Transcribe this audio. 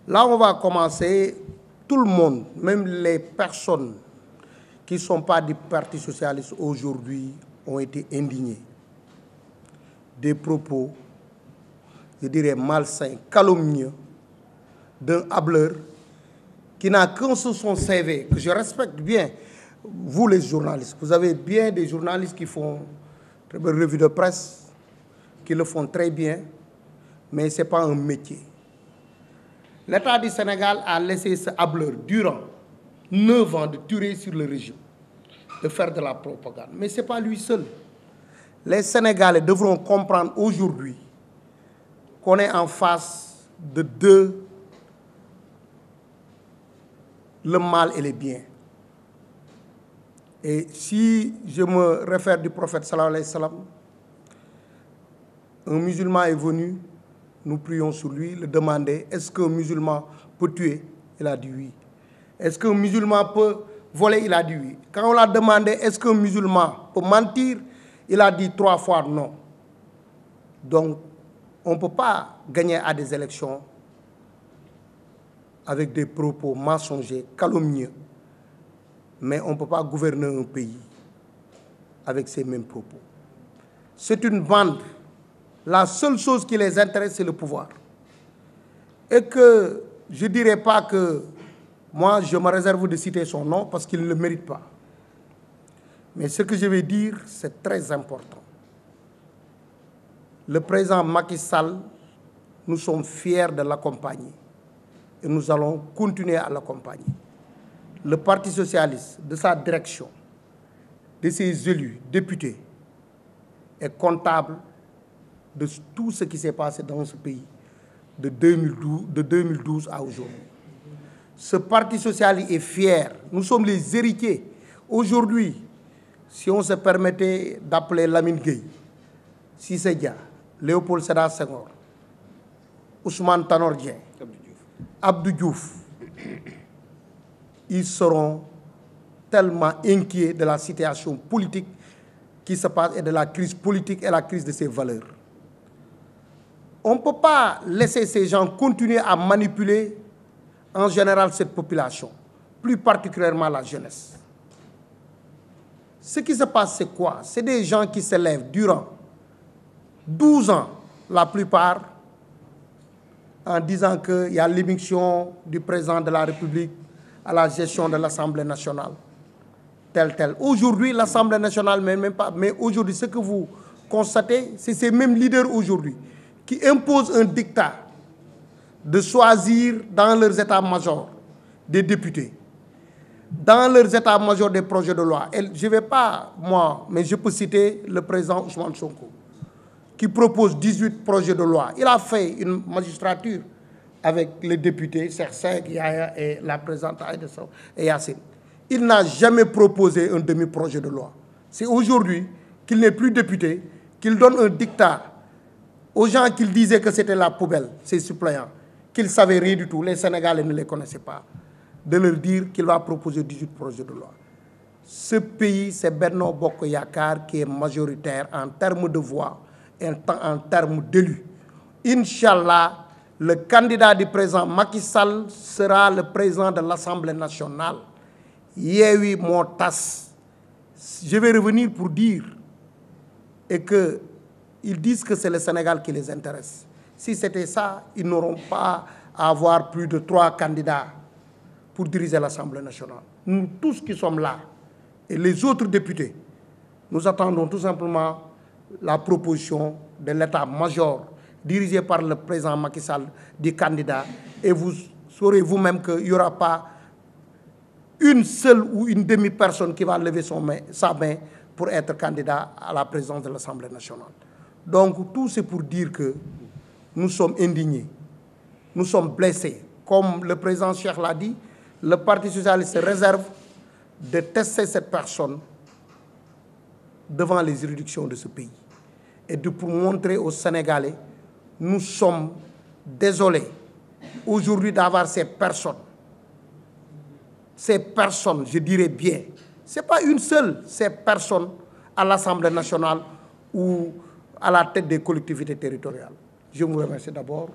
Là, on va commencer, tout le monde, même les personnes qui ne sont pas du Parti socialiste aujourd'hui, ont été indignés des propos, je dirais malsains, calomnieux, d'un hableur qui n'a qu'un seul son CV, que je respecte bien. Vous, les journalistes, vous avez bien des journalistes qui font très belle revue de presse, qui le font très bien, mais ce n'est pas un métier. L'État du Sénégal a laissé ce hableur durant 9 ans de tuer sur le régime, de faire de la propagande. Mais ce n'est pas lui seul. Les Sénégalais devront comprendre aujourd'hui qu'on est en face de deux, le mal et le bien. Et si je me réfère du prophète sallallahu alayhi wa sallam, un musulman est venu, nous prions sur lui, le demander, est-ce qu'un musulman peut tuer? Il a dit oui. Est-ce qu'un musulman peut voler? Il a dit oui. Quand on l'a demandé, est-ce qu'un musulman peut mentir? Il a dit 3 fois non. Donc, on ne peut pas gagner à des élections avec des propos mensongers, calomnieux. Mais on ne peut pas gouverner un pays avec ces mêmes propos. C'est une bande. La seule chose qui les intéresse, c'est le pouvoir. Et que je ne dirais pas que moi, je me réserve de citer son nom parce qu'il ne le mérite pas. Mais ce que je vais dire, c'est très important. Le président Macky Sall, nous sommes fiers de l'accompagner. Et nous allons continuer à l'accompagner. Le Parti socialiste, de sa direction, de ses élus, députés, est comptable de tout ce qui s'est passé dans ce pays de 2012 à aujourd'hui. Ce Parti socialiste est fier. Nous sommes les héritiers. Aujourd'hui, si on se permettait d'appeler Lamine Gueye, Cissé Dia, Léopold Sédar Senghor, Ousmane Tanor Dieng, Abdou Diouf, ils seront tellement inquiets de la situation politique qui se passe et de la crise politique et la crise de ses valeurs. On ne peut pas laisser ces gens continuer à manipuler en général cette population, plus particulièrement la jeunesse. Ce qui se passe, c'est quoi? C'est des gens qui s'élèvent durant 12 ans, la plupart, en disant qu'il y a l'émission du président de la République à la gestion de l'Assemblée nationale, tel. Aujourd'hui, l'Assemblée nationale, même pas, mais aujourd'hui, ce que vous constatez, c'est ces mêmes leaders aujourd'hui qui imposent un dictat de choisir dans leurs états-majors des députés, dans leurs états-majors des projets de loi. Et je ne vais pas, moi, mais je peux citer le président Ousmane Sonko, qui propose 18 projets de loi. Il a fait une magistrature avec les députés, Sersek, Yaya et la présidente Aïda Sow et Yassine. Il n'a jamais proposé un demi-projet de loi. C'est aujourd'hui qu'il n'est plus député, qu'il donne un dictat aux gens qu'il disait que c'était la poubelle, ses suppléants, qu'ils ne savaient rien du tout, les Sénégalais ne les connaissaient pas, de leur dire qu'il va proposer 18 projets de loi. Ce pays, c'est Benno Bokk Yakaar qui est majoritaire en termes de voix et en termes d'élus. Inch'Allah, le candidat du président Macky Sall sera le président de l'Assemblée nationale. Yewwi moo tas. Je vais revenir pour dire et que ils disent que c'est le Sénégal qui les intéresse. Si c'était ça, ils n'auront pas à avoir plus de 3 candidats pour diriger l'Assemblée nationale. Nous tous qui sommes là et les autres députés, nous attendons tout simplement la proposition de l'état-major dirigé par le président Macky Sall du candidat. Et vous saurez vous-même qu'il n'y aura pas une seule ou une demi-personne qui va lever sa main pour être candidat à la présidence de l'Assemblée nationale. Donc tout c'est pour dire que nous sommes indignés, nous sommes blessés. Comme le président Cheikh l'a dit, le Parti socialiste se réserve de tester cette personne devant les juridictions de ce pays. Et pour montrer aux Sénégalais, nous sommes désolés aujourd'hui d'avoir ces personnes, je dirais bien, ce n'est pas une seule, ces personnes à l'Assemblée nationale ou à la tête des collectivités territoriales. Je vous remercie d'abord.